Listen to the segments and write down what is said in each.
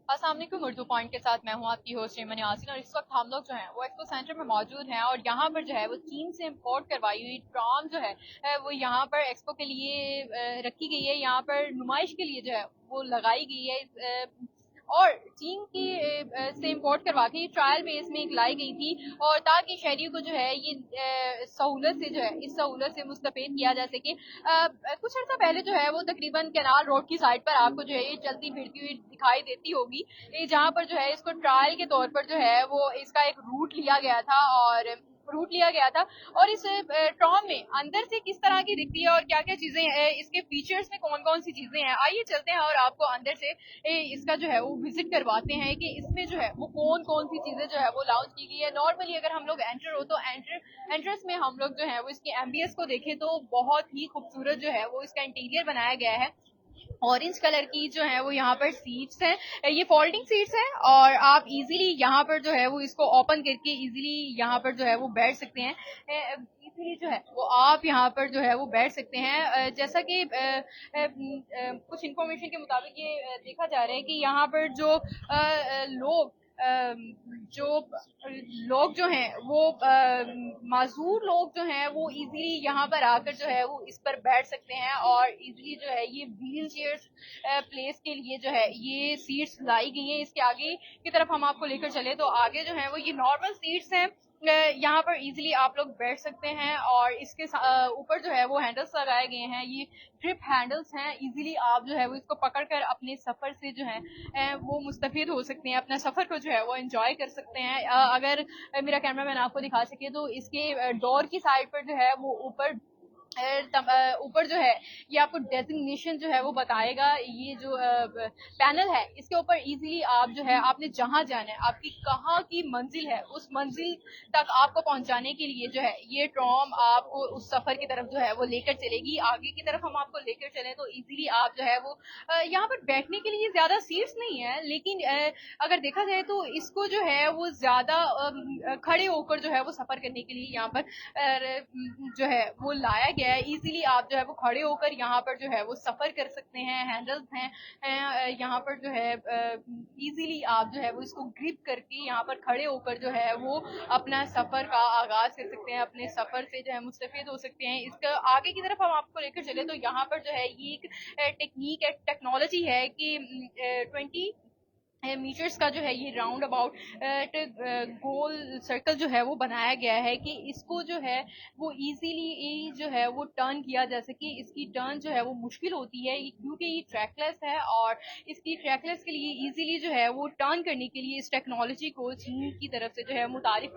अस्सलाम वालेकुम। उर्दू पॉइंट के साथ मैं हूँ आपकी होस्ट ईमन यासीन, और इस वक्त हम लोग जो हैं वो एक्सपो सेंटर में मौजूद हैं। और यहाँ पर जो है वो चीन से इम्पोर्ट करवाई हुई ट्रॉम जो है वो यहाँ पर एक्सपो के लिए रखी गई है। यहाँ पर नुमाइश के लिए जो है वो लगाई गई है। और चीन की से इम्पोर्ट करवा के ये ट्रायल बेस में एक लाई गई थी, और ताकि शहरियों को जो है ये सहूलत से जो है इस सहूलत से मुस्तफ़ीद किया जा सके। कुछ अर्सा पहले जो है वो तकरीबन कैनाल रोड की साइड पर आपको जो है ये चलती फिरती हुई दिखाई देती होगी, जहाँ पर जो है इसको ट्रायल के तौर पर जो है वो इसका एक रूट लिया गया था। और इस ट्रॉम में अंदर से किस तरह की दिखती है और क्या क्या चीजें इसके फीचर्स में कौन कौन सी चीजें हैं, आइए चलते हैं और आपको अंदर से इसका जो है वो विजिट करवाते हैं कि इसमें जो है वो कौन कौन सी चीजें जो है वो लॉन्च की गई है। नॉर्मली अगर हम लोग एंटर हो तो एंट्रेंस में हम लोग जो है वो इसकी एमबीएस को देखें तो बहुत ही खूबसूरत जो है वो इसका इंटीरियर बनाया गया है। ऑरेंज कलर की जो है वो यहाँ पर सीट्स हैं, ये फोल्डिंग सीट्स हैं, और आप इजीली यहाँ पर जो है वो इसको ओपन करके इजीली यहाँ पर जो है वो बैठ सकते हैं। इजीली जो है वो आप यहाँ पर जो है वो बैठ सकते हैं। जैसा कि कुछ इंफॉर्मेशन के मुताबिक ये देखा जा रहा है कि यहाँ पर जो लोग जो लोग जो हैं वो माजूर लोग जो हैं वो इजीली यहाँ पर आकर जो है वो इस पर बैठ सकते हैं। और इजीली जो है ये व्हील चेयर्स प्लेस के लिए जो है ये सीट्स लाई गई हैं। इसके आगे की तरफ हम आपको लेकर चले तो आगे जो है वो ये नॉर्मल सीट्स हैं, यहाँ पर इजीली आप लोग बैठ सकते हैं। और इसके ऊपर जो है वो हैंडल्स लगाए गए हैं, ये ग्रिप हैंडल्स हैं। इजीली आप जो है वो इसको पकड़कर अपने सफर से जो है वो मुस्तफिद हो सकते हैं, अपना सफर को जो है वो एंजॉय कर सकते हैं। अगर मेरा कैमरामैन आपको दिखा सके तो इसके डोर की साइड पर जो है वो ऊपर जो है ये आपको डेजिग्नेशन जो है वो बताएगा। ये जो पैनल है इसके ऊपर इजीली आप जो है आपने जहां जाना है, आपकी कहाँ की मंजिल है, उस मंजिल तक आपको पहुंचाने के लिए जो है ये ट्रॉम आपको उस सफर की तरफ जो है वो लेकर चलेगी। आगे की तरफ हम आपको लेकर चले तो इजीली आप जो है वो यहाँ पर बैठने के लिए ज्यादा सीट्स नहीं है, लेकिन अगर देखा जाए तो इसको जो है वो ज्यादा खड़े होकर जो है वो सफर करने के लिए यहाँ पर जो है वो लाया गया है। इजीली आप जो है वो खड़े होकर यहाँ पर जो है वो सफर कर सकते हैं। हैंडल्स हैं यहाँ पर जो है इजीली आप जो है वो इसको ग्रिप करके यहाँ पर खड़े होकर जो है वो अपना सफर का आगाज कर सकते हैं, अपने सफर से जो है मुस्तफिद हो सकते हैं। इसका आगे की तरफ हम आपको लेकर चले तो यहाँ पर जो है ये एक टेक्निक है, टेक्नोलॉजी है कि 20 मीटर्स का जो है ये राउंड अबाउट गोल सर्कल जो है वो बनाया गया है कि इसको जो है वो इजीली जो है वो टर्न किया जा सके। इसकी टर्न जो है वो मुश्किल होती है क्योंकि ये ट्रैकलेस है, और इसकी ट्रैकलेस के लिए इजीली जो है वो टर्न करने के लिए इस टेक्नोलॉजी को चीन की तरफ से जो है मुतारिफ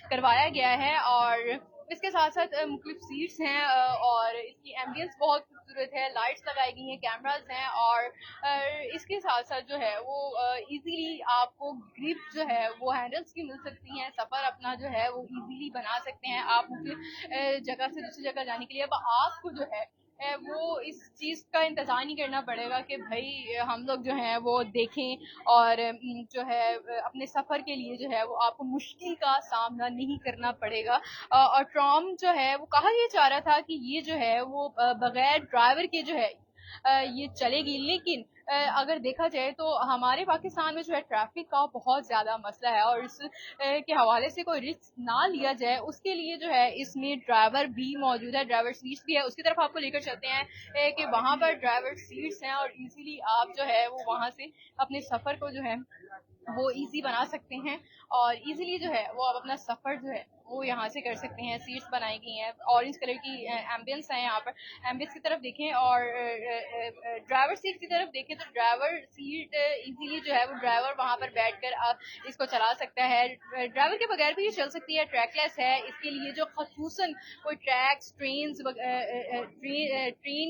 करवाया गया है। और इसके साथ साथ मुख्तलिफ सीट्स हैं, और इसकी एम्बियंस बहुत खूबसूरत है, लाइट्स लगाई गई हैं, कैमराज हैं। और इसके साथ साथ जो है वो इजीली आपको ग्रिप जो है वो हैंडल्स की मिल सकती हैं, सफ़र अपना जो है वो इजीली बना सकते हैं आप मुख्तलिफ जगह से दूसरी जगह जाने के लिए। अब आपको जो है वो इस चीज़ का इंतज़ार नहीं करना पड़ेगा कि भाई हम लोग जो हैं वो देखें, और जो है अपने सफ़र के लिए जो है वो आपको मुश्किल का सामना नहीं करना पड़ेगा। और ट्रॉम जो है वो कहा ये जा रहा था कि ये जो है वो बगैर ड्राइवर के जो है ये चलेगी, लेकिन अगर देखा जाए तो हमारे पाकिस्तान में जो है ट्रैफिक का बहुत ज़्यादा मसला है, और इस के हवाले से कोई रिस्क ना लिया जाए उसके लिए जो है इसमें ड्राइवर भी मौजूद है, ड्राइवर सीट्स भी है। उसकी तरफ आपको लेकर चलते हैं कि वहाँ पर ड्राइवर सीट्स हैं, और इजीली आप जो है वो वहाँ से अपने सफ़र को जो है वो इजी बना सकते हैं, और इजीली जो है वो आप अपना सफ़र जो है वो यहाँ से कर सकते हैं। सीट्स बनाई गई हैं, ऑरेंज कलर की एम्बियंस है यहाँ पर। एम्बियंस की तरफ देखें और ड्राइवर सीट की तरफ देखें तो ड्राइवर सीट इजीली जो है वो ड्राइवर वहाँ पर बैठकर इसको चला सकता है। ड्राइवर के बगैर भी ये चल सकती है, ट्रैकलेस है। इसके लिए जो खसूसन कोई ट्रैक्स ट्रेन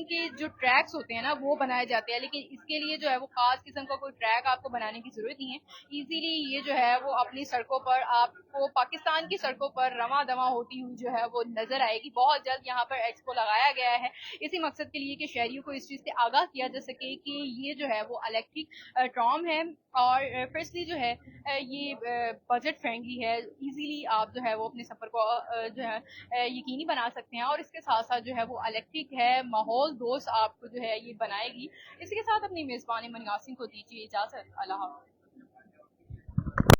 के जो ट्रैक्स होते हैं ना वो बनाए जाते हैं, लेकिन इसके लिए जो है वो खास किस्म का कोई ट्रैक आपको बनाने की जरूरत नहीं है। इजीली ये जो है वो अपनी सड़कों पर आपको पाकिस्तान की सड़कों पर रवां दवा होती हुई जो है वो नजर आएगी। बहुत जल्द यहाँ पर एक्सपो लगाया गया है इसी मकसद के लिए कि शहरियों को इस चीज से आगाह किया जा सके कि ये जो है वो इलेक्ट्रिक ट्राम है, और फर्स्टली जो है ये बजट फ्रेंडली है। इजीली आप जो है वो अपने सफर को जो है यकीनी बना सकते हैं, और इसके साथ साथ जो है वो इलेक्ट्रिक है, माहौल दोस्त आपको जो है ये बनाएगी। इसी के साथ अपनी मेजबानी मन यासिन को दीजिए इजाजत। अल्लाह हाफ़िज़।